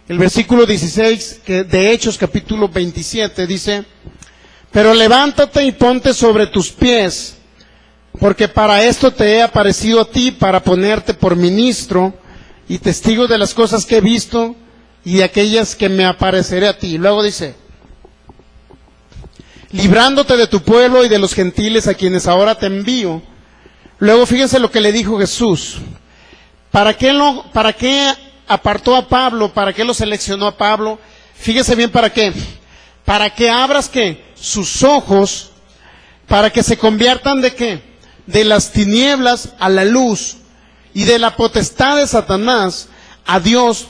El versículo 16 de Hechos capítulo 27 dice: pero levántate y ponte sobre tus pies, porque para esto te he aparecido a ti, para ponerte por ministro y testigo de las cosas que he visto y de aquellas que me apareceré a ti. Luego dice: librándote de tu pueblo y de los gentiles a quienes ahora te envío. Luego fíjense lo que le dijo Jesús. ¿Para qué apartó a Pablo? ¿Para qué lo seleccionó a Pablo? Fíjense bien, ¿para qué? Para que abras, ¿qué? Sus ojos, para que se conviertan ¿de qué? De las tinieblas a la luz, y de la potestad de Satanás a Dios,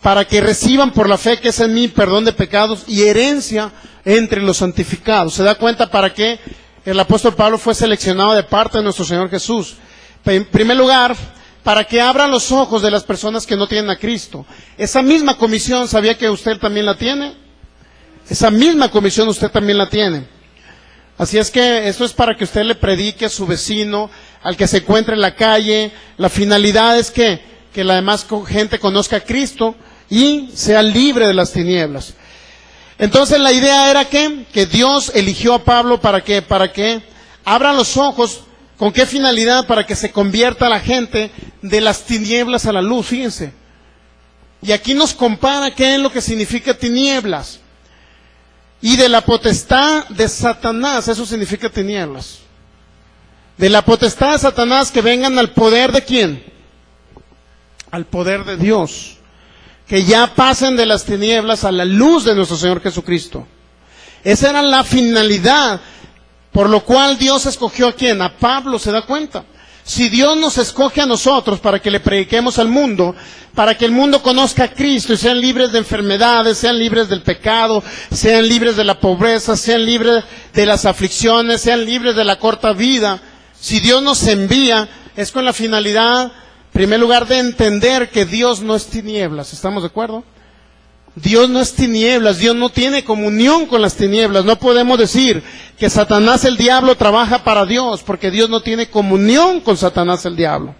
para que reciban por la fe que es en mí perdón de pecados y herencia entre los santificados. ¿Se da cuenta para qué el apóstol Pablo fue seleccionado de parte de nuestro Señor Jesús? En primer lugar, para que abran los ojos de las personas que no tienen a Cristo. Esa misma comisión, ¿sabía que usted también la tiene? Esa misma comisión usted también la tiene. Así es que esto es para que usted le predique a su vecino, al que se encuentre en la calle. La finalidad es que la demás gente conozca a Cristo y sea libre de las tinieblas. Entonces la idea era que Dios eligió a Pablo para que abran los ojos. ¿Con qué finalidad? Para que se convierta la gente de las tinieblas a la luz, fíjense. Y aquí nos compara qué es lo que significa tinieblas. Y de la potestad de Satanás, eso significa tinieblas. De la potestad de Satanás, que vengan al poder ¿de quién? Al poder de Dios. Que ya pasen de las tinieblas a la luz de nuestro Señor Jesucristo. Esa era la finalidad, por lo cual Dios escogió ¿a quién? A Pablo, ¿se da cuenta? Si Dios nos escoge a nosotros para que le prediquemos al mundo, para que el mundo conozca a Cristo y sean libres de enfermedades, sean libres del pecado, sean libres de la pobreza, sean libres de las aflicciones, sean libres de la corta vida, si Dios nos envía, es con la finalidad, en primer lugar, de entender que Dios no es tinieblas. ¿Estamos de acuerdo? Dios no es tinieblas, Dios no tiene comunión con las tinieblas. No podemos decir que Satanás el diablo trabaja para Dios, porque Dios no tiene comunión con Satanás el diablo.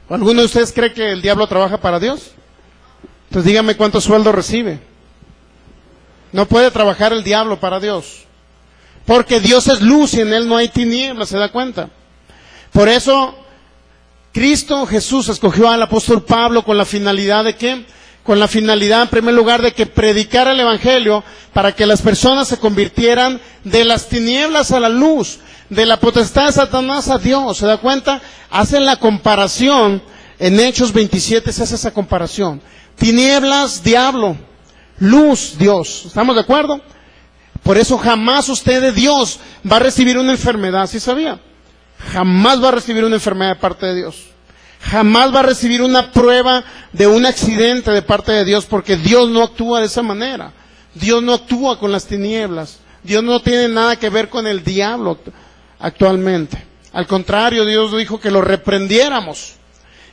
¿Alguno de ustedes cree que el diablo trabaja para Dios? Entonces dígame cuánto sueldo recibe. No puede trabajar el diablo para Dios, porque Dios es luz y en Él no hay tinieblas, ¿se da cuenta? Por eso Cristo Jesús escogió al apóstol Pablo con la finalidad de ¿qué? Con la finalidad, en primer lugar, de que predicara el Evangelio para que las personas se convirtieran de las tinieblas a la luz, de la potestad de Satanás a Dios. ¿Se da cuenta? Hacen la comparación, en Hechos 27 se hace esa comparación. Tinieblas, diablo, luz, Dios. ¿Estamos de acuerdo? Por eso jamás usted de Dios va a recibir una enfermedad, ¿sí sabía? Jamás va a recibir una enfermedad de parte de Dios. Jamás va a recibir una prueba de un accidente de parte de Dios, porque Dios no actúa de esa manera. Dios no actúa con las tinieblas. Dios no tiene nada que ver con el diablo actualmente. Al contrario, Dios dijo que lo reprendiéramos.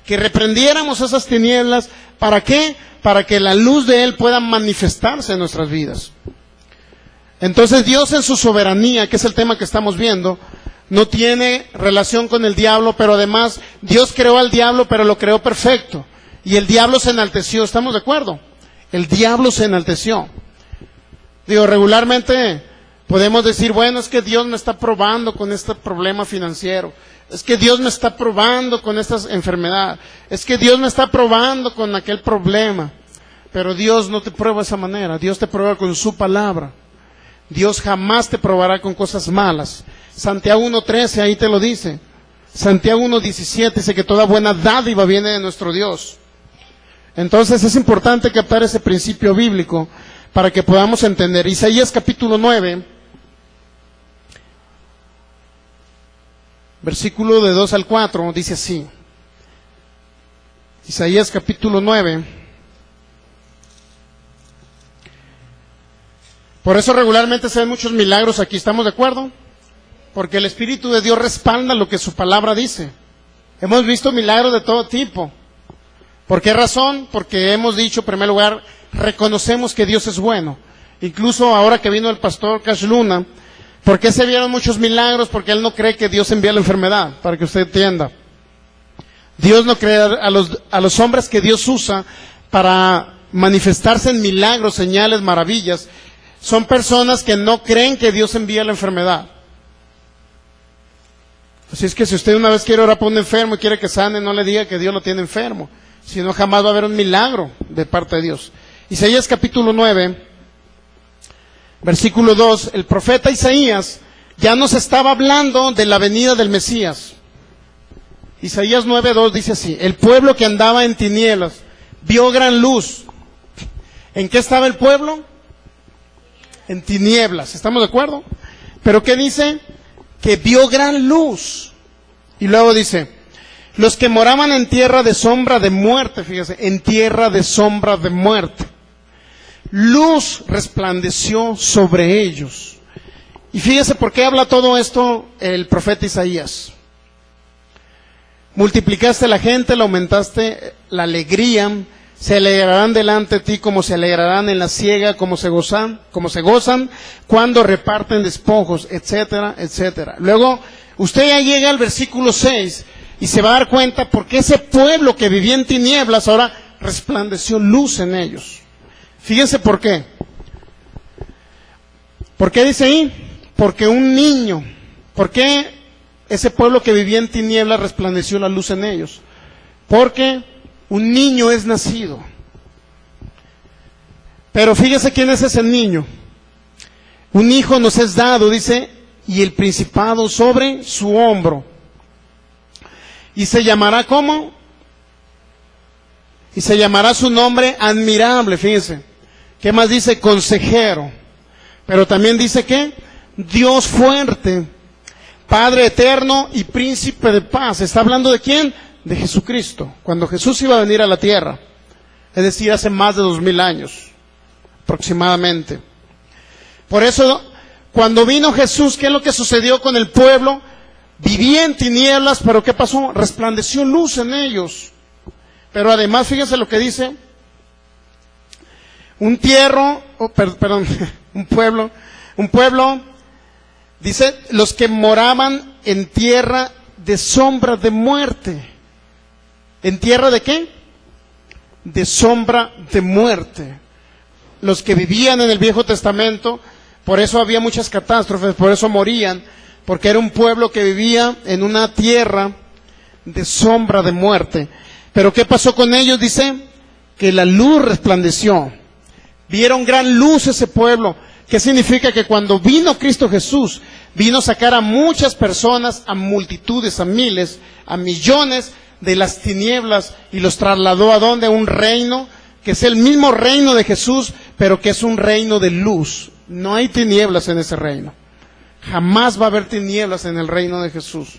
Que reprendiéramos esas tinieblas. ¿Para qué? Para que la luz de Él pueda manifestarse en nuestras vidas. Entonces Dios en su soberanía, que es el tema que estamos viendo, no tiene relación con el diablo, pero además Dios creó al diablo, pero lo creó perfecto. Y el diablo se enalteció, ¿estamos de acuerdo? El diablo se enalteció. Digo, regularmente podemos decir, bueno, es que Dios me está probando con este problema financiero. Es que Dios me está probando con esta enfermedad. Es que Dios me está probando con aquel problema. Pero Dios no te prueba de esa manera. Dios te prueba con su palabra. Dios jamás te probará con cosas malas. Santiago 1:13 ahí te lo dice. Santiago 1:17 dice que toda buena dádiva viene de nuestro Dios. Entonces es importante captar ese principio bíblico para que podamos entender. Isaías capítulo 9, versículo de 2 al 4, dice así. Isaías capítulo 9. Por eso regularmente se ven muchos milagros aquí, ¿estamos de acuerdo? Porque el Espíritu de Dios respalda lo que su palabra dice. Hemos visto milagros de todo tipo. ¿Por qué razón? Porque hemos dicho, en primer lugar, reconocemos que Dios es bueno. Incluso ahora que vino el pastor Cash Luna, ¿por qué se vieron muchos milagros? Porque él no cree que Dios envía la enfermedad, para que usted entienda. Dios no cree a los hombres que Dios usa para manifestarse en milagros, señales, maravillas, son personas que no creen que Dios envía la enfermedad. Así es que si usted una vez quiere orar por un enfermo y quiere que sane, no le diga que Dios lo tiene enfermo, sino jamás va a haber un milagro de parte de Dios. Isaías capítulo 9, versículo 2, el profeta Isaías ya nos estaba hablando de la venida del Mesías. Isaías 9:2 dice así: el pueblo que andaba en tinieblas vio gran luz. ¿En qué estaba el pueblo? En tinieblas, ¿estamos de acuerdo? Pero ¿qué dice? Que vio gran luz. Y luego dice, los que moraban en tierra de sombra de muerte, fíjese, en tierra de sombra de muerte, luz resplandeció sobre ellos. Y fíjese por qué habla todo esto el profeta Isaías. Multiplicaste la gente, le aumentaste la alegría, se alegrarán delante de ti como se alegrarán en la siega, como se gozan cuando reparten despojos, etcétera, etcétera. Luego, usted ya llega al versículo 6 y se va a dar cuenta por qué ese pueblo que vivía en tinieblas ahora resplandeció luz en ellos. Fíjense por qué. ¿Por qué dice ahí? Porque un niño. ¿Por qué ese pueblo que vivía en tinieblas resplandeció la luz en ellos? Porque un niño es nacido. Pero fíjese quién es ese niño. Un hijo nos es dado, dice, y el principado sobre su hombro. Y se llamará ¿cómo? Y se llamará su nombre admirable, fíjense. ¿Qué más dice? Consejero. Pero también dice ¿qué? Dios fuerte, Padre eterno y príncipe de paz. ¿Está hablando de quién? De Jesucristo. Cuando Jesús iba a venir a la tierra, es decir, hace más de 2000 años, aproximadamente. Por eso, cuando vino Jesús, ¿qué es lo que sucedió con el pueblo? Vivía en tinieblas, pero ¿qué pasó? Resplandeció luz en ellos. Pero además, fíjense lo que dice, un pueblo, dice, los que moraban en tierra de sombra de muerte. ¿En tierra de qué? De sombra de muerte. Los que vivían en el Viejo Testamento, por eso había muchas catástrofes, por eso morían, porque era un pueblo que vivía en una tierra de sombra de muerte. Pero ¿qué pasó con ellos? Dice que la luz resplandeció. Vieron gran luz ese pueblo. ¿Qué significa? Que cuando vino Cristo Jesús, vino a sacar a muchas personas, a multitudes, a miles, a millones de las tinieblas y los trasladó ¿a dónde? A un reino que es el mismo reino de Jesús, pero que es un reino de luz. No hay tinieblas en ese reino. Jamás va a haber tinieblas en el reino de Jesús.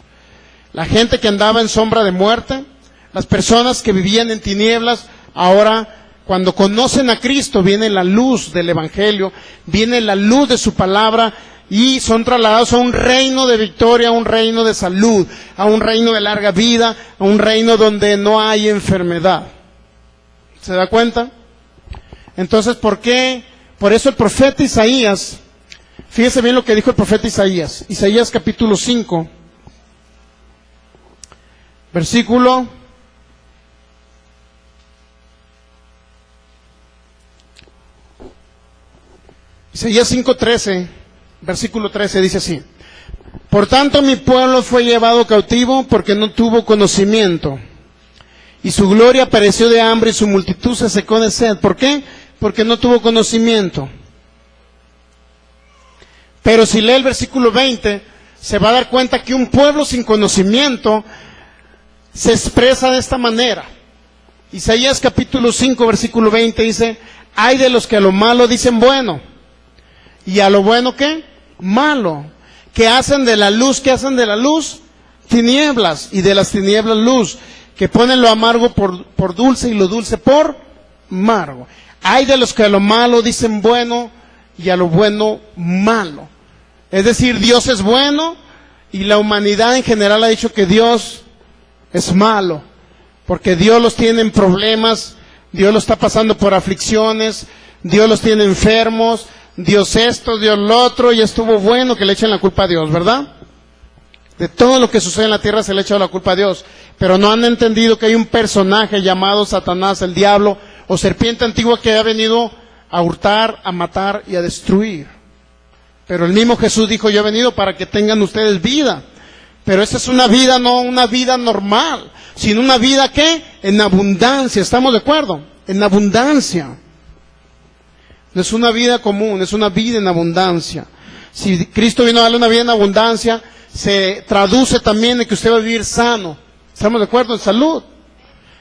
La gente que andaba en sombra de muerte, las personas que vivían en tinieblas, ahora cuando conocen a Cristo, viene la luz del Evangelio, viene la luz de su palabra y son trasladados a un reino de victoria, a un reino de salud, a un reino de larga vida, a un reino donde no hay enfermedad. ¿Se da cuenta? Entonces, ¿por qué? Por eso el profeta Isaías, fíjese bien lo que dijo el profeta Isaías. Isaías capítulo 5, versículo Isaías 5:13, versículo 13, dice así: por tanto mi pueblo fue llevado cautivo porque no tuvo conocimiento, y su gloria pereció de hambre y su multitud se secó de sed. ¿Por qué? Porque no tuvo conocimiento. Pero si lee el versículo 20, se va a dar cuenta que un pueblo sin conocimiento se expresa de esta manera. Isaías capítulo 5, versículo 20 dice: ay de los que a lo malo dicen bueno, y a lo bueno ¿qué? Malo. Que hacen de la luz, ¿qué hacen de la luz? Tinieblas, y de las tinieblas luz. Que ponen lo amargo por dulce y lo dulce por amargo. Hay de los que a lo malo dicen bueno y a lo bueno malo. Es decir, Dios es bueno y la humanidad en general ha dicho que Dios es malo. Porque Dios los tiene en problemas, Dios los está pasando por aflicciones, Dios los tiene enfermos, Dios esto, Dios lo otro, y estuvo bueno que le echen la culpa a Dios, ¿verdad? De todo lo que sucede en la tierra se le echa la culpa a Dios, pero no han entendido que hay un personaje llamado Satanás, el diablo, o serpiente antigua que ha venido a hurtar, a matar y a destruir. Pero el mismo Jesús dijo, yo he venido para que tengan ustedes vida. Pero esa es una vida, no una vida normal, sino una vida, ¿qué? En abundancia, ¿estamos de acuerdo? En abundancia. No es una vida común, es una vida en abundancia. Si Cristo vino a darle una vida en abundancia, se traduce también en que usted va a vivir sano. ¿Estamos de acuerdo? En salud.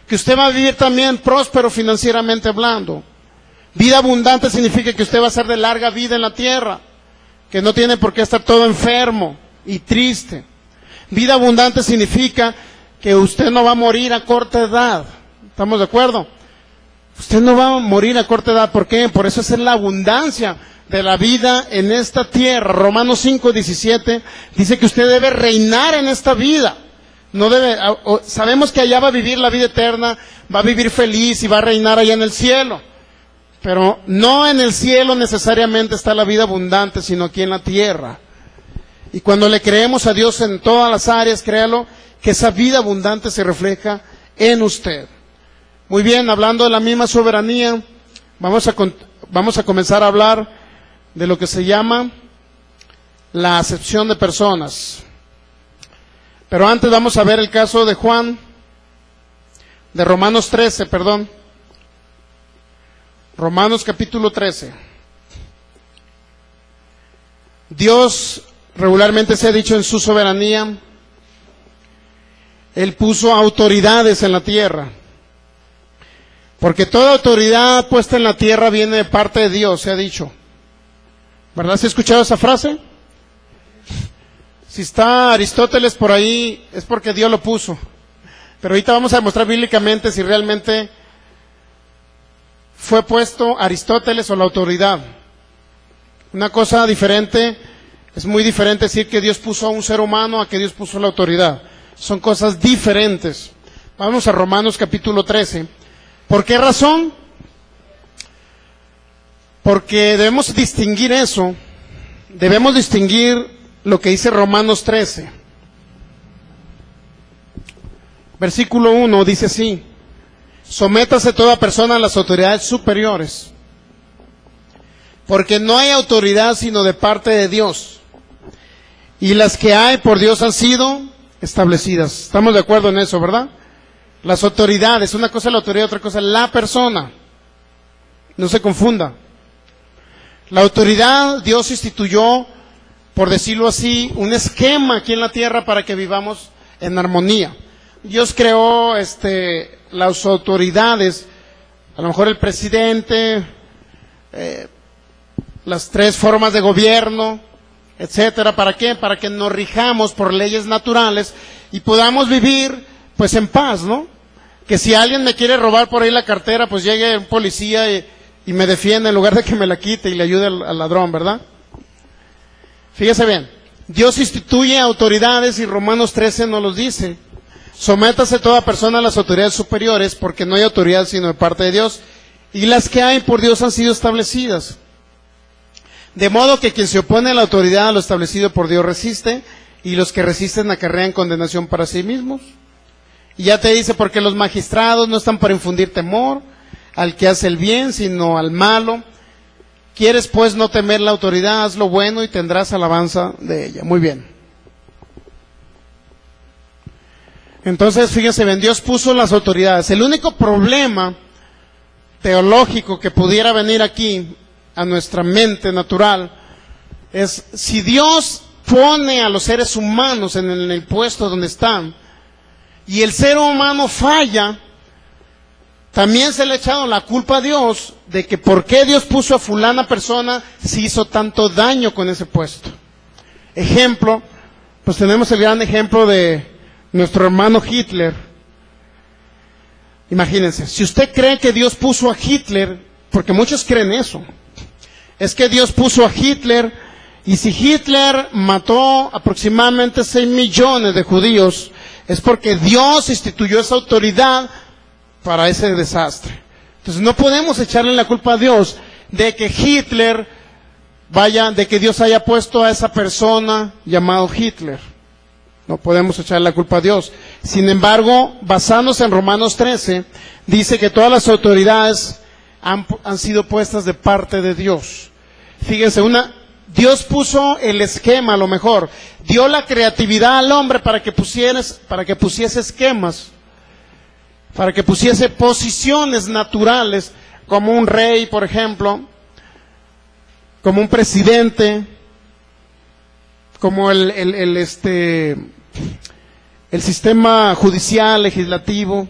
Que usted va a vivir también próspero financieramente hablando. Vida abundante significa que usted va a ser de larga vida en la tierra, que no tiene por qué estar todo enfermo y triste. Vida abundante significa que usted no va a morir a corta edad. ¿Estamos de acuerdo? Usted no va a morir a corta edad. ¿Por qué? Por eso es la abundancia de la vida en esta tierra. Romanos 5:17 dice que usted debe reinar en esta vida. No debe, sabemos que allá va a vivir la vida eterna, va a vivir feliz y va a reinar allá en el cielo. Pero no en el cielo necesariamente está la vida abundante, sino aquí en la tierra. Y cuando le creemos a Dios en todas las áreas, créalo, que esa vida abundante se refleja en usted. Muy bien, hablando de la misma soberanía, vamos a comenzar a hablar de lo que se llama la acepción de personas. Pero antes vamos a ver el caso de Juan, de Romanos 13, perdón. Romanos capítulo 13. Dios regularmente se ha dicho en su soberanía, Él puso autoridades en la tierra. Porque toda autoridad puesta en la tierra viene de parte de Dios, se ha dicho. ¿Verdad? ¿Se ha escuchado esa frase? Si está Aristóteles por ahí, es porque Dios lo puso. Pero ahorita vamos a demostrar bíblicamente si realmente fue puesto Aristóteles o la autoridad. Una cosa diferente, es muy diferente decir que Dios puso a un ser humano a que Dios puso la autoridad. Son cosas diferentes. Vamos a Romanos capítulo 13. ¿Por qué razón? Porque debemos distinguir eso. Debemos distinguir lo que dice Romanos 13. Versículo 1 dice así: sométase toda persona a las autoridades superiores, porque no hay autoridad sino de parte de Dios, y las que hay por Dios han sido establecidas. Estamos de acuerdo en eso, ¿verdad? Las autoridades, una cosa es la autoridad, otra cosa es la persona. No se confunda. La autoridad, Dios instituyó, por decirlo así, un esquema aquí en la tierra para que vivamos en armonía. Dios creó las autoridades, a lo mejor el presidente, las 3 formas de gobierno, etcétera. ¿Para qué? Para que nos rijamos por leyes naturales y podamos vivir pues en paz, ¿no? Que si alguien me quiere robar por ahí la cartera, pues llegue un policía y me defienda en lugar de que me la quite y le ayude al ladrón, ¿verdad? Fíjese bien, Dios instituye autoridades y Romanos 13 nos los dice. Sométase toda persona a las autoridades superiores, porque no hay autoridad sino de parte de Dios, y las que hay por Dios han sido establecidas. De modo que quien se opone a la autoridad, a lo establecido por Dios, resiste, y los que resisten acarrean condenación para sí mismos. Y ya te dice, porque los magistrados no están para infundir temor al que hace el bien, sino al malo. Quieres pues no temer la autoridad, haz lo bueno y tendrás alabanza de ella. Muy bien. Entonces, fíjense bien, Dios puso las autoridades. El único problema teológico que pudiera venir aquí a nuestra mente natural es si Dios pone a los seres humanos en el puesto donde están y el ser humano falla, también se le ha echado la culpa a Dios de que por qué Dios puso a fulana persona si hizo tanto daño con ese puesto. Ejemplo, pues tenemos el gran ejemplo de nuestro hermano Hitler. Imagínense, si usted cree que Dios puso a Hitler, porque muchos creen eso, es que Dios puso a Hitler, y si Hitler mató aproximadamente 6 millones de judíos, es porque Dios instituyó esa autoridad para ese desastre. Entonces no podemos echarle la culpa a Dios de que de que Dios haya puesto a esa persona llamado Hitler. No podemos echar la culpa a Dios. Sin embargo, basándose en Romanos 13, dice que todas las autoridades han sido puestas de parte de Dios. Fíjense, Dios puso el esquema, a lo mejor, dio la creatividad al hombre para que pusiese esquemas, para que pusiese posiciones naturales, como un rey, por ejemplo, como un presidente, como el sistema judicial, legislativo,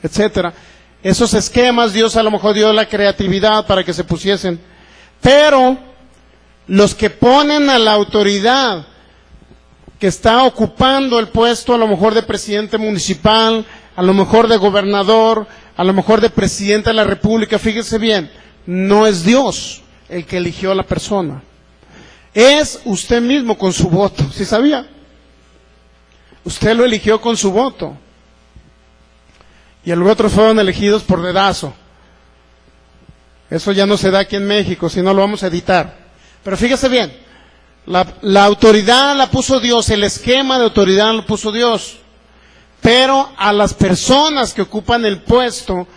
etcétera. Esos esquemas Dios a lo mejor dio la creatividad para que se pusiesen, pero los que ponen a la autoridad que está ocupando el puesto, a lo mejor de presidente municipal, a lo mejor de gobernador, a lo mejor de presidente de la república, fíjese bien, no es Dios el que eligió a la persona. Es usted mismo con su voto, ¿sí sabía? Usted lo eligió con su voto. Y los otros fueron elegidos por dedazo. Eso ya no se da aquí en México, si no lo vamos a editar. Pero fíjese bien, la autoridad la puso Dios, el esquema de autoridad lo puso Dios. Pero a las personas que ocupan el puesto,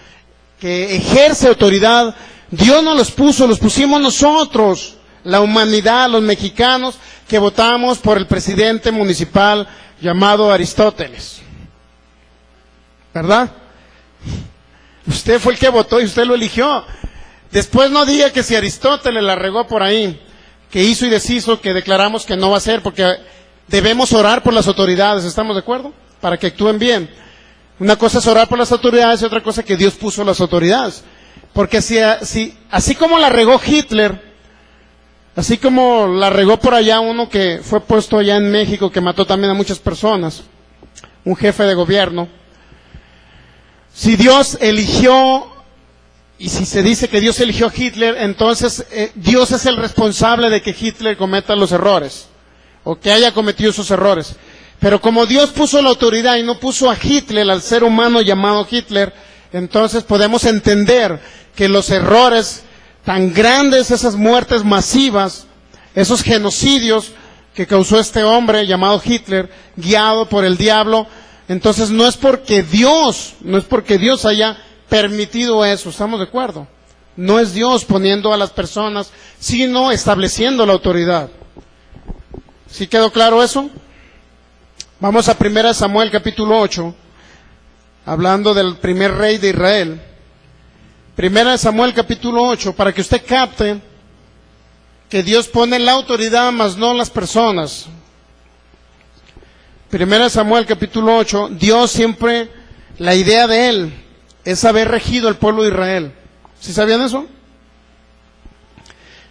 que ejerce autoridad, Dios no los puso, los pusimos nosotros. La humanidad, los mexicanos, que votamos por el presidente municipal llamado Aristóteles. ¿Verdad? Usted fue el que votó y usted lo eligió. Después no diga que si Aristóteles la regó por ahí, que hizo y deshizo, que declaramos que no va a ser, porque debemos orar por las autoridades, ¿estamos de acuerdo? Para que actúen bien. Una cosa es orar por las autoridades y otra cosa es que Dios puso las autoridades. Porque si así como la regó Hitler, así como la regó por allá uno que fue puesto allá en México, que mató también a muchas personas, un jefe de gobierno, si Dios eligió, y si se dice que Dios eligió a Hitler, entonces Dios es el responsable de que Hitler cometa los errores, o que haya cometido esos errores. Pero como Dios puso la autoridad y no puso a Hitler, al ser humano llamado Hitler, entonces podemos entender que los errores tan grandes, esas muertes masivas, esos genocidios que causó este hombre llamado Hitler, guiado por el diablo, entonces no es porque Dios haya permitido eso, ¿estamos de acuerdo? No es Dios poniendo a las personas, sino estableciendo la autoridad. ¿Sí quedó claro eso? Vamos a 1 Samuel capítulo 8, hablando del primer rey de Israel. 1 Samuel capítulo 8, para que usted capte que Dios pone la autoridad, mas no las personas. 1 Samuel capítulo 8, Dios siempre, la idea de Él es haber regido el pueblo de Israel. ¿Sí sabían eso?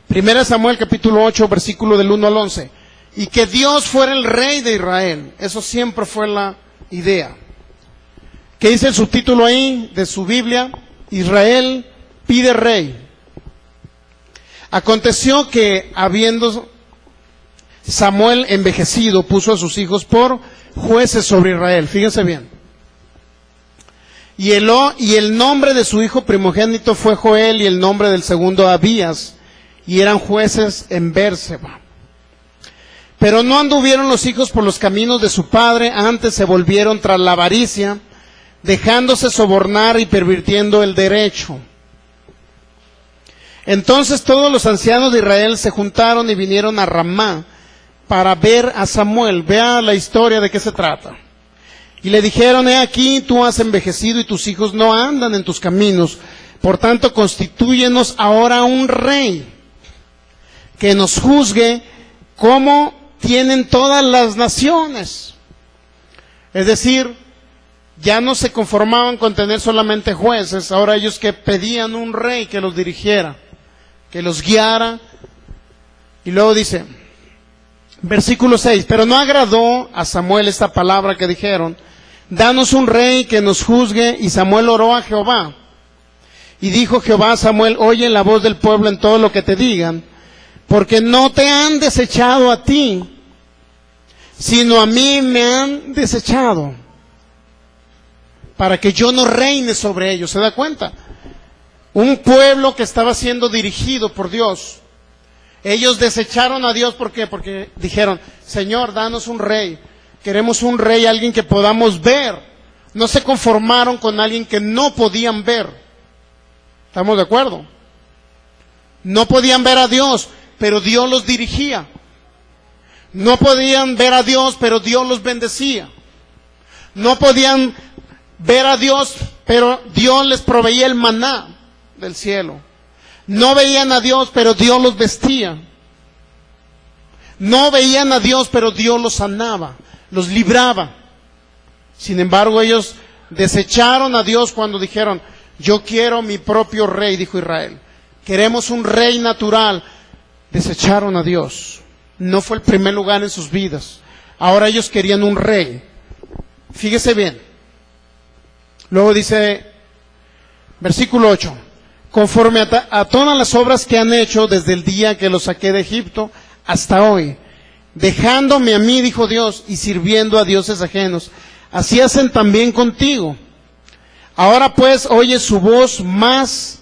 1 Samuel capítulo 8, versículo del 1 al 11. Y que Dios fuera el rey de Israel. Eso siempre fue la idea. ¿Qué dice el subtítulo ahí de su Biblia? Israel pide rey. Aconteció que, habiendo Samuel envejecido, puso a sus hijos por jueces sobre Israel. Fíjense bien. Y el nombre de su hijo primogénito fue Joel, y el nombre del segundo Abías, y eran jueces en Bérseba. Pero no anduvieron los hijos por los caminos de su padre, antes se volvieron tras la avaricia, dejándose sobornar y pervirtiendo el derecho. Entonces todos los ancianos de Israel se juntaron y vinieron a Ramá para ver a Samuel. Vea la historia de qué se trata. Y le dijeron: he aquí, tú has envejecido y tus hijos no andan en tus caminos. Por tanto, constitúyenos ahora un rey que nos juzgue como tienen todas las naciones. Es decir, ya no se conformaban con tener solamente jueces, ahora ellos que pedían un rey que los dirigiera, que los guiara. Y luego dice, versículo 6, pero no agradó a Samuel esta palabra que dijeron: danos un rey que nos juzgue. Y Samuel oró a Jehová. Y dijo Jehová a Samuel: oye la voz del pueblo en todo lo que te digan, porque no te han desechado a ti, sino a mí me han desechado, para que yo no reine sobre ellos. ¿Se da cuenta? Un pueblo que estaba siendo dirigido por Dios. Ellos desecharon a Dios, ¿por qué? Porque dijeron: Señor, danos un rey. Queremos un rey, alguien que podamos ver. No se conformaron con alguien que no podían ver. ¿Estamos de acuerdo? No podían ver a Dios, pero Dios los dirigía. No podían ver a Dios, pero Dios los bendecía. No podían ver a Dios, pero Dios les proveía el maná del cielo. No veían a Dios, pero Dios los vestía. No veían a Dios, pero Dios los sanaba, los libraba. Sin embargo, ellos desecharon a Dios cuando dijeron: yo quiero mi propio rey, dijo Israel. Queremos un rey natural. Desecharon a Dios. No fue el primer lugar en sus vidas. Ahora ellos querían un rey. Fíjese bien. Luego dice, versículo 8. Conforme a todas las obras que han hecho desde el día que los saqué de Egipto hasta hoy, dejándome a mí, dijo Dios, y sirviendo a dioses ajenos, así hacen también contigo. Ahora pues oye su voz más,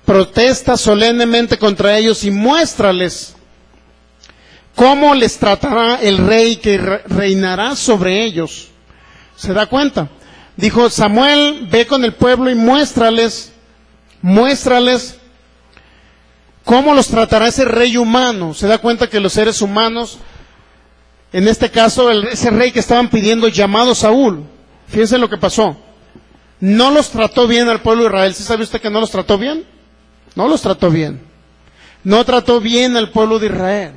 protesta solemnemente contra ellos y muéstrales cómo les tratará el rey que reinará sobre ellos. ¿Se da cuenta? Dijo Samuel, ve con el pueblo y muéstrales cómo los tratará ese rey humano. Se da cuenta que los seres humanos, en este caso ese rey que estaban pidiendo llamado Saúl, fíjense lo que pasó. No los trató bien al pueblo de Israel. ¿Sí sabe usted que no los trató bien? No los trató bien. No trató bien al pueblo de Israel.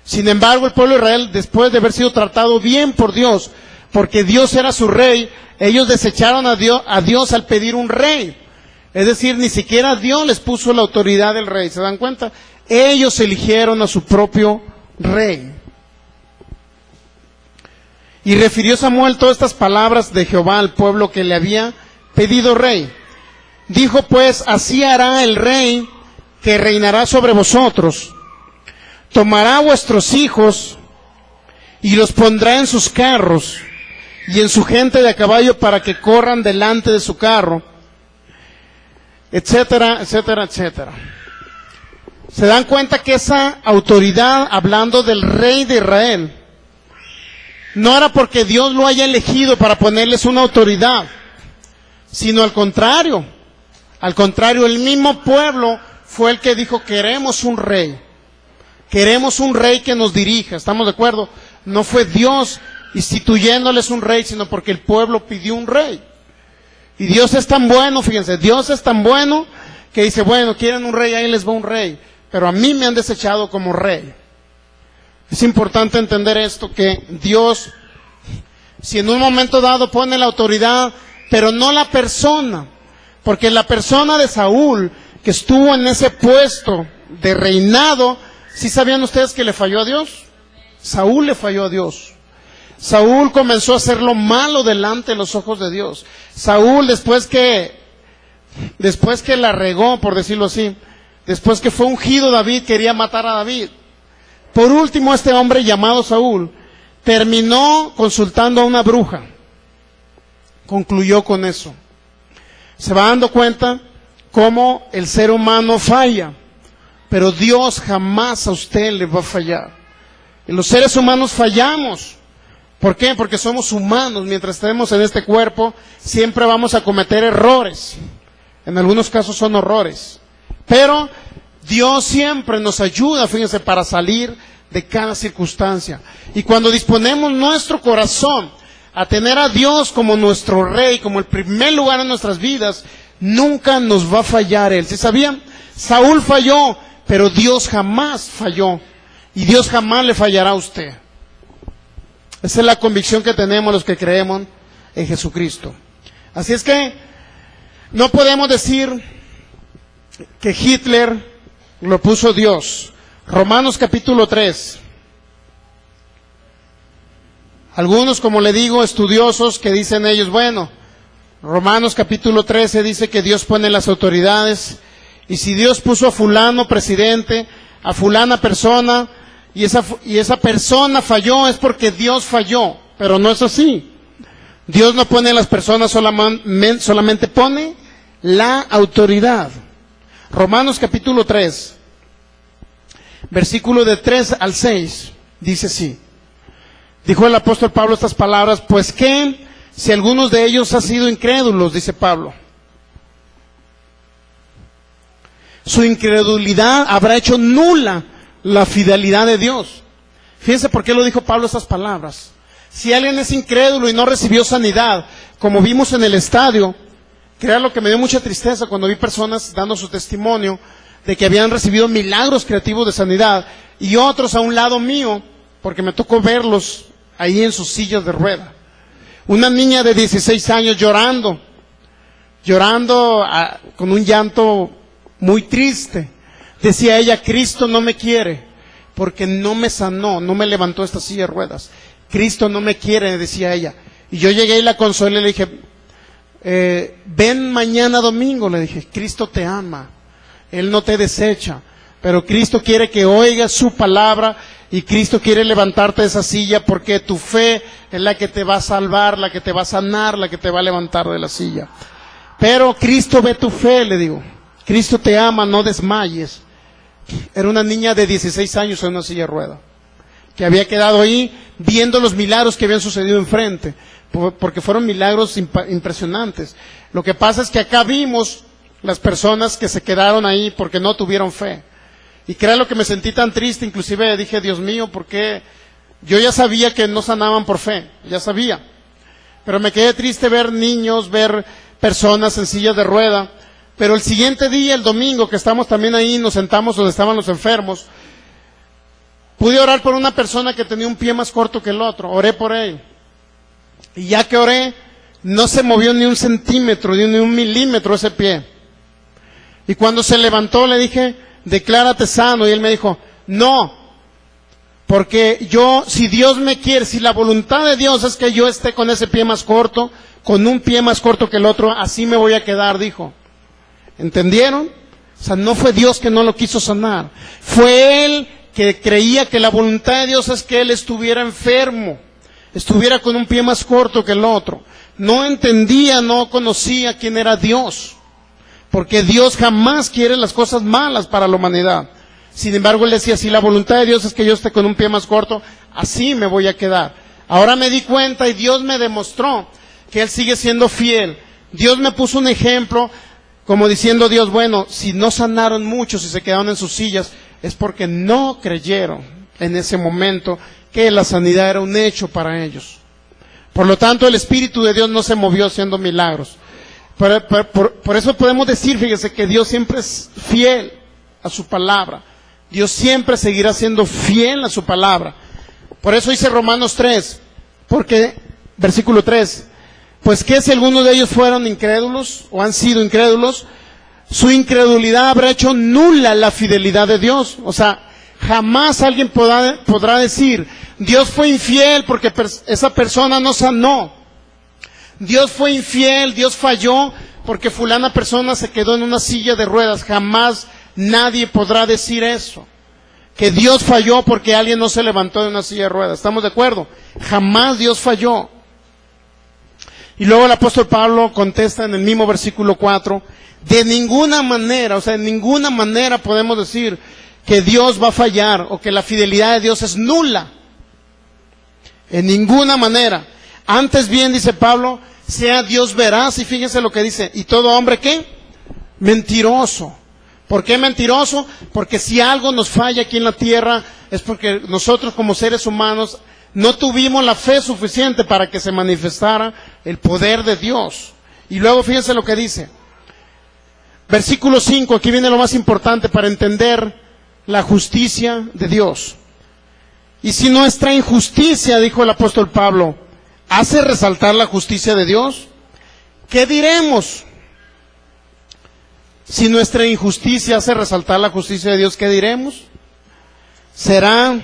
Sin embargo, el pueblo de Israel, después de haber sido tratado bien por Dios, porque Dios era su rey, ellos desecharon a Dios al pedir un rey. Es decir, ni siquiera Dios les puso la autoridad del rey. ¿Se dan cuenta? Ellos eligieron a su propio rey. Y refirió Samuel todas estas palabras de Jehová al pueblo que le había pedido rey. Dijo pues, así hará el rey que reinará sobre vosotros. Tomará a vuestros hijos y los pondrá en sus carros y en su gente de a caballo para que corran delante de su carro, etcétera, etcétera, etcétera. ¿Se dan cuenta que esa autoridad, hablando del rey de Israel, no era porque Dios lo haya elegido para ponerles una autoridad, sino al contrario? Al contrario, el mismo pueblo fue el que dijo: queremos un rey. Queremos un rey que nos dirija. ¿Estamos de acuerdo? No fue Dios instituyéndoles un rey, sino porque el pueblo pidió un rey. Y Dios es tan bueno, fíjense, Dios es tan bueno que dice: bueno, quieren un rey, ahí les va un rey, pero a mí me han desechado como rey. Es importante entender esto, que Dios, si en un momento dado pone la autoridad, pero no la persona, porque la persona de Saúl, que estuvo en ese puesto de reinado, ¿sí sabían ustedes que le falló a Dios? Saúl le falló a Dios. Saúl comenzó a hacer lo malo delante de los ojos de Dios. Saúl, después que la regó, por decirlo así, después que fue ungido David, quería matar a David. Por último, este hombre llamado Saúl terminó consultando a una bruja. Concluyó con eso. Se va dando cuenta cómo el ser humano falla, pero Dios jamás a usted le va a fallar. Y los seres humanos fallamos. ¿Por qué? Porque somos humanos. Mientras estemos en este cuerpo, siempre vamos a cometer errores. En algunos casos son horrores. Pero Dios siempre nos ayuda, fíjense, para salir de cada circunstancia. Y cuando disponemos nuestro corazón a tener a Dios como nuestro rey, como el primer lugar en nuestras vidas, nunca nos va a fallar Él. ¿Sí sabían? Saúl falló, pero Dios jamás falló. Y Dios jamás le fallará a usted. Esa es la convicción que tenemos los que creemos en Jesucristo. Así es que no podemos decir que Hitler lo puso Dios. Romanos capítulo 3. Algunos, como le digo, estudiosos, que dicen ellos, bueno, Romanos capítulo 13 dice que Dios pone las autoridades, y si Dios puso a fulano presidente, a fulana persona, y esa persona falló, es porque Dios falló. Pero no es así. Dios no pone a las personas solamente pone la autoridad. Romanos capítulo 3, versículo de 3 al 6, dice así: dijo el apóstol Pablo estas palabras: pues qué, si algunos de ellos han sido incrédulos, dice Pablo. Su incredulidad habrá hecho nula la fidelidad de Dios. Fíjense por qué lo dijo Pablo estas palabras. Si alguien es incrédulo y no recibió sanidad, como vimos en el estadio, que era lo que me dio mucha tristeza cuando vi personas dando su testimonio de que habían recibido milagros creativos de sanidad, y otros a un lado mío, porque me tocó verlos ahí en sus sillas de rueda. Una niña de 16 años llorando con un llanto muy triste. Decía ella: Cristo no me quiere porque no me sanó, no me levantó esta silla de ruedas. Cristo no me quiere, decía ella. Y yo llegué y la consolé y le dije: ven mañana domingo, le dije, Cristo te ama, Él no te desecha, pero Cristo quiere que oigas su palabra, y Cristo quiere levantarte de esa silla, porque tu fe es la que te va a salvar, la que te va a sanar, la que te va a levantar de la silla. Pero Cristo ve tu fe, le digo, Cristo te ama, no desmayes. Era una niña de 16 años en una silla de rueda, que había quedado ahí viendo los milagros que habían sucedido enfrente, porque fueron milagros impresionantes. Lo que pasa es que acá vimos las personas que se quedaron ahí porque no tuvieron fe. Y que era lo que me sentí tan triste, inclusive dije: Dios mío, ¿por qué? Yo ya sabía que no sanaban por fe, ya sabía. Pero me quedé triste ver niños, ver personas en sillas de rueda. Pero el siguiente día, el domingo, que estamos también ahí, nos sentamos donde estaban los enfermos, pude orar por una persona que tenía un pie más corto que el otro. Oré por él. Y ya que oré, no se movió ni un centímetro, ni un milímetro ese pie. Y cuando se levantó le dije: declárate sano. Y él me dijo: no, porque yo, si Dios me quiere, si la voluntad de Dios es que yo esté con ese pie más corto, con un pie más corto que el otro, así me voy a quedar, dijo. ¿Entendieron? O sea, no fue Dios que no lo quiso sanar, fue él que creía que la voluntad de Dios es que él estuviera enfermo, estuviera con un pie más corto que el otro. No entendía, no conocía quién era Dios, porque Dios jamás quiere las cosas malas para la humanidad. Sin embargo, él decía: si la voluntad de Dios es que yo esté con un pie más corto, así me voy a quedar. Ahora me di cuenta y Dios me demostró que Él sigue siendo fiel. Dios me puso un ejemplo, como diciendo Dios: bueno, si no sanaron muchos y se quedaron en sus sillas, es porque no creyeron en ese momento que la sanidad era un hecho para ellos. Por lo tanto, el Espíritu de Dios no se movió haciendo milagros. Por eso podemos decir, fíjese, que Dios siempre es fiel a su palabra. Dios siempre seguirá siendo fiel a su palabra. Por eso dice Romanos 3, porque, versículo 3, pues que si algunos de ellos fueron incrédulos o han sido incrédulos, su incredulidad habrá hecho nula la fidelidad de Dios. O sea, jamás alguien podrá decir: Dios fue infiel porque esa persona no sanó. Dios fue infiel, Dios falló porque fulana persona se quedó en una silla de ruedas. Jamás nadie podrá decir eso, que Dios falló porque alguien no se levantó de una silla de ruedas. ¿Estamos de acuerdo? Jamás Dios falló. Y luego el apóstol Pablo contesta en el mismo versículo 4, de ninguna manera, o sea, de ninguna manera podemos decir que Dios va a fallar o que la fidelidad de Dios es nula. En ninguna manera. Antes bien, dice Pablo, sea Dios veraz, y fíjense lo que dice: y todo hombre, ¿qué? Mentiroso. ¿Por qué mentiroso? Porque si algo nos falla aquí en la tierra, es porque nosotros como seres humanos no tuvimos la fe suficiente para que se manifestara el poder de Dios. Y luego fíjense lo que dice. Versículo 5, aquí viene lo más importante para entender la justicia de Dios. Y si nuestra injusticia, dijo el apóstol Pablo, hace resaltar la justicia de Dios, ¿qué diremos? Si nuestra injusticia hace resaltar la justicia de Dios, ¿qué diremos? ¿Será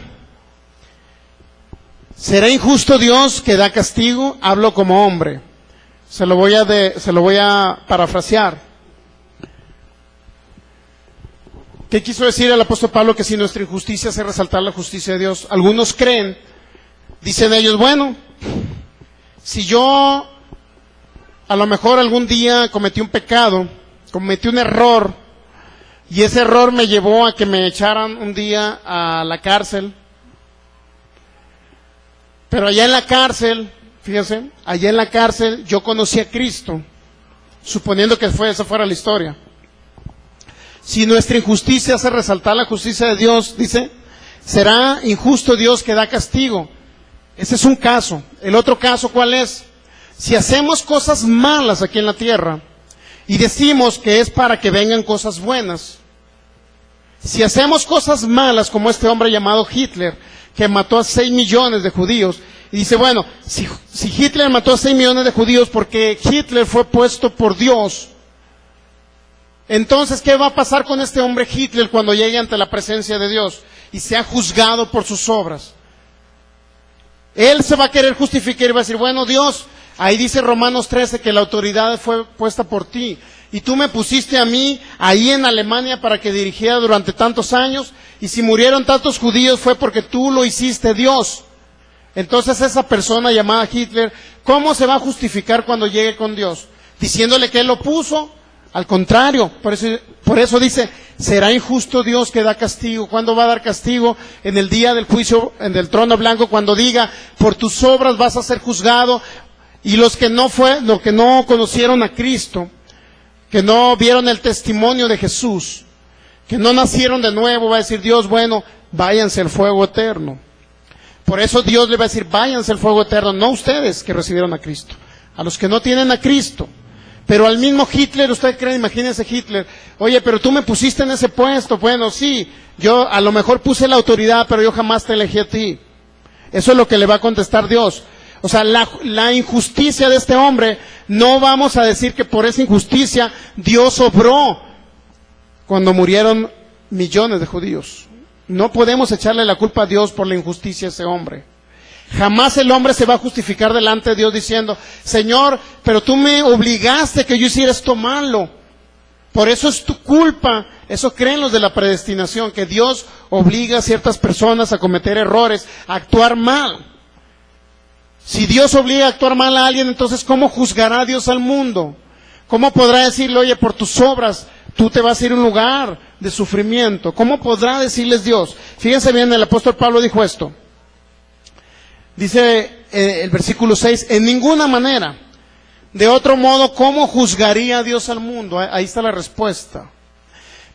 injusto Dios que da castigo? Hablo como hombre. Se lo voy a parafrasear. ¿Qué quiso decir el apóstol Pablo? Que si nuestra injusticia hace resaltar la justicia de Dios. Algunos creen, dicen ellos, bueno, si yo a lo mejor algún día cometí un pecado, cometí un error, y ese error me llevó a que me echaran un día a la cárcel, Pero allá en la cárcel, fíjense, allá en la cárcel yo conocí a Cristo, suponiendo que esa fuera la historia. Si nuestra injusticia hace resaltar la justicia de Dios, dice, será injusto Dios que da castigo. Ese es un caso. El otro caso, ¿cuál es? Si hacemos cosas malas aquí en la tierra y decimos que es para que vengan cosas buenas, si hacemos cosas malas como este hombre llamado Hitler, que mató a 6 millones de judíos, y dice, bueno, si Hitler mató a 6 millones de judíos porque Hitler fue puesto por Dios, entonces, ¿qué va a pasar con este hombre Hitler cuando llegue ante la presencia de Dios y sea juzgado por sus obras? Él se va a querer justificar y va a decir, bueno, Dios, ahí dice Romanos 13 que la autoridad fue puesta por ti, y tú me pusiste a mí ahí en Alemania para que dirigiera durante tantos años, y si murieron tantos judíos fue porque tú lo hiciste, Dios. Entonces esa persona llamada Hitler, ¿cómo se va a justificar cuando llegue con Dios? ¿Diciéndole que Él lo puso? Al contrario, por eso dice, será injusto Dios que da castigo. ¿Cuándo va a dar castigo? En el día del juicio, en el trono blanco, cuando diga, por tus obras vas a ser juzgado. Y los que no conocieron a Cristo, que no vieron el testimonio de Jesús, que no nacieron de nuevo, va a decir Dios, bueno, váyanse al fuego eterno. Por eso Dios le va a decir, váyanse al fuego eterno, no ustedes que recibieron a Cristo, a los que no tienen a Cristo. Pero al mismo Hitler, ¿usted cree? Imagínense Hitler, oye, pero tú me pusiste en ese puesto. Bueno, sí, yo a lo mejor puse la autoridad, pero yo jamás te elegí a ti. Eso es lo que le va a contestar Dios. O sea, la injusticia de este hombre, no vamos a decir que por esa injusticia Dios obró cuando murieron millones de judíos. No podemos echarle la culpa a Dios por la injusticia de ese hombre. Jamás el hombre se va a justificar delante de Dios diciendo, Señor, pero tú me obligaste que yo hiciera esto malo. Por eso es tu culpa. Eso creen los de la predestinación, que Dios obliga a ciertas personas a cometer errores, a actuar mal. Si Dios obliga a actuar mal a alguien, entonces ¿cómo juzgará Dios al mundo? ¿Cómo podrá decirle, oye, por tus obras tú te vas a ir a un lugar de sufrimiento? ¿Cómo podrá decirles Dios? Fíjense bien, el apóstol Pablo dijo esto. Dice el versículo 6, en ninguna manera. De otro modo, ¿cómo juzgaría Dios al mundo? Ahí está la respuesta.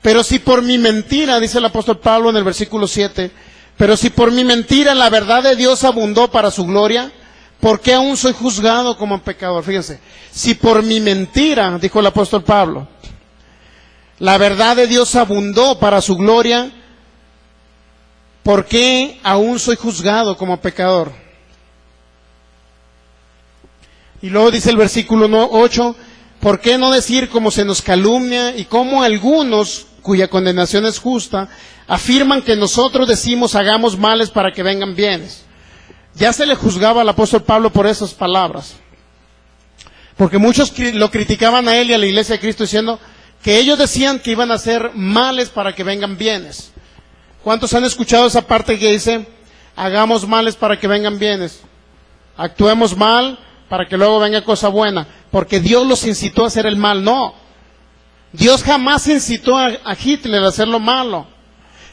Pero si por mi mentira, dice el apóstol Pablo en el versículo 7, pero si por mi mentira la verdad de Dios abundó para su gloria, ¿por qué aún soy juzgado como pecador? Fíjense, si por mi mentira, dijo el apóstol Pablo, la verdad de Dios abundó para su gloria, ¿por qué aún soy juzgado como pecador? Y luego dice el versículo 8, ¿por qué no decir como se nos calumnia y como algunos, cuya condenación es justa, afirman que nosotros decimos hagamos males para que vengan bienes? Ya se le juzgaba al apóstol Pablo por esas palabras, porque muchos lo criticaban a él y a la iglesia de Cristo diciendo que ellos decían que iban a hacer males para que vengan bienes. ¿Cuántos han escuchado esa parte que dice hagamos males para que vengan bienes? Actuemos mal para que luego venga cosa buena, porque Dios los incitó a hacer el mal. No, Dios jamás incitó a Hitler a hacer lo malo.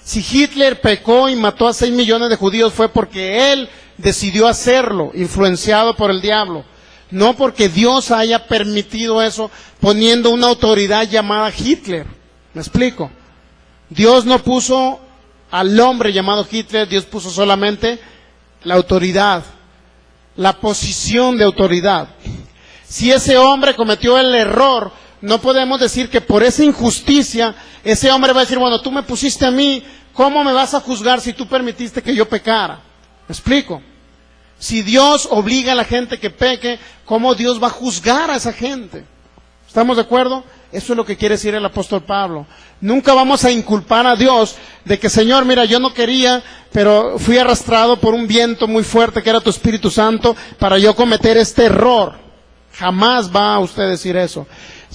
Si Hitler pecó y mató a 6 millones de judíos fue porque él decidió hacerlo, influenciado por el diablo. No porque Dios haya permitido eso poniendo una autoridad llamada Hitler. ¿Me explico? Dios no puso al hombre llamado Hitler, Dios puso solamente la autoridad, la posición de autoridad. Si ese hombre cometió el error, no podemos decir que por esa injusticia, ese hombre va a decir, bueno, tú me pusiste a mí, ¿cómo me vas a juzgar si tú permitiste que yo pecara? ¿Me explico? Si Dios obliga a la gente que peque, ¿cómo Dios va a juzgar a esa gente? ¿Estamos de acuerdo? Eso es lo que quiere decir el apóstol Pablo. Nunca vamos a inculpar a Dios de que, Señor, mira, yo no quería, pero fui arrastrado por un viento muy fuerte que era tu Espíritu Santo para yo cometer este error. Jamás va a usted decir eso.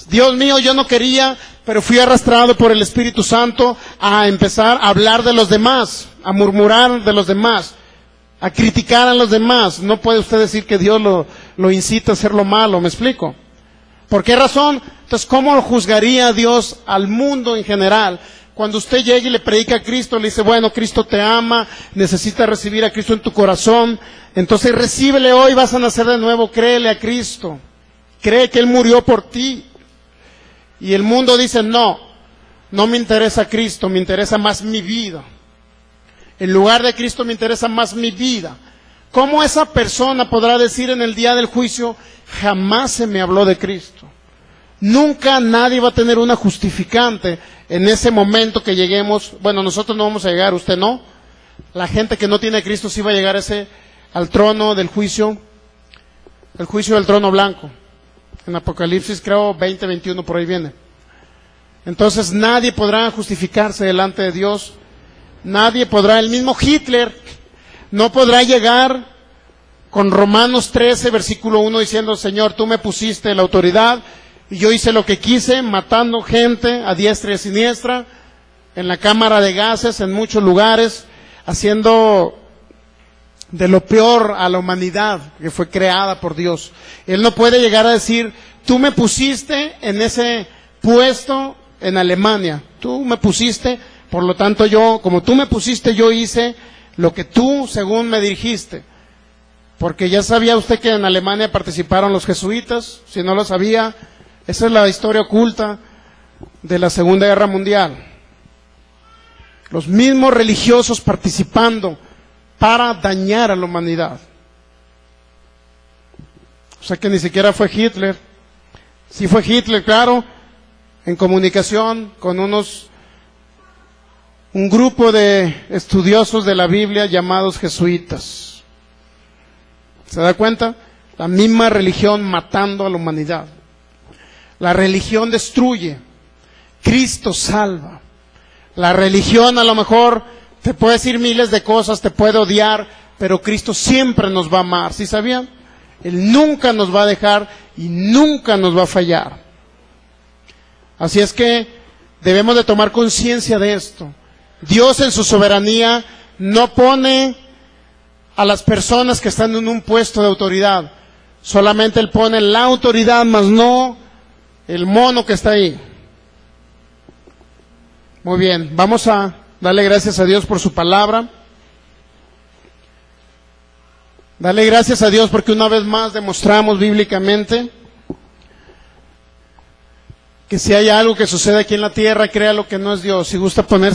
Dios mío, yo no quería, pero fui arrastrado por el Espíritu Santo a empezar a hablar de los demás, a murmurar de los demás, a criticar a los demás. No puede usted decir que Dios lo incita a hacer lo malo, ¿me explico? ¿Por qué razón? Entonces, ¿cómo juzgaría Dios al mundo en general Cuando usted llega y le predica a Cristo, le dice, bueno, Cristo te ama, necesitas recibir a Cristo en tu corazón, entonces recíbele hoy, vas a nacer de nuevo, créele a Cristo, cree que Él murió por ti. Y el mundo dice, no me interesa Cristo, me interesa más mi vida. En lugar de Cristo me interesa más mi vida. ¿Cómo esa persona podrá decir en el día del juicio, jamás se me habló de Cristo? Nunca nadie va a tener una justificante en ese momento que lleguemos. Bueno, nosotros no vamos a llegar, usted no. La gente que no tiene a Cristo sí va a llegar al trono del juicio, el juicio del trono blanco. En Apocalipsis creo 20, 21 por ahí viene. Entonces nadie podrá justificarse delante de Dios. Nadie podrá, el mismo Hitler no podrá llegar con Romanos 13, versículo 1 diciendo, Señor, tú me pusiste la autoridad y yo hice lo que quise, matando gente a diestra y a siniestra, en la cámara de gases, en muchos lugares, haciendo de lo peor a la humanidad que fue creada por Dios. Él no puede llegar a decir, tú me pusiste en ese puesto en Alemania, tú me pusiste, por lo tanto yo, como tú me pusiste, yo hice lo que tú según me dirigiste. Porque ya sabía usted que en Alemania participaron los jesuitas, si no lo sabía, esa es la historia oculta de la Segunda Guerra Mundial. Los mismos religiosos participando para dañar a la humanidad. O sea que ni siquiera fue Hitler. Sí fue Hitler, claro, en comunicación con un grupo de estudiosos de la Biblia llamados jesuitas. ¿Se da cuenta? La misma religión matando a la humanidad. La religión destruye, Cristo salva. La religión a lo mejor te puede decir miles de cosas, te puede odiar, pero Cristo siempre nos va a amar, ¿sí sabían? Él nunca nos va a dejar y nunca nos va a fallar. Así es que debemos de tomar conciencia de esto. Dios en su soberanía no pone a las personas que están en un puesto de autoridad. Solamente Él pone la autoridad, mas no el mono que está ahí. Muy bien, vamos a darle gracias a Dios por su palabra. Dale gracias a Dios porque una vez más demostramos bíblicamente que si hay algo que sucede aquí en la tierra, crea lo que no es Dios. Si gusta ponerse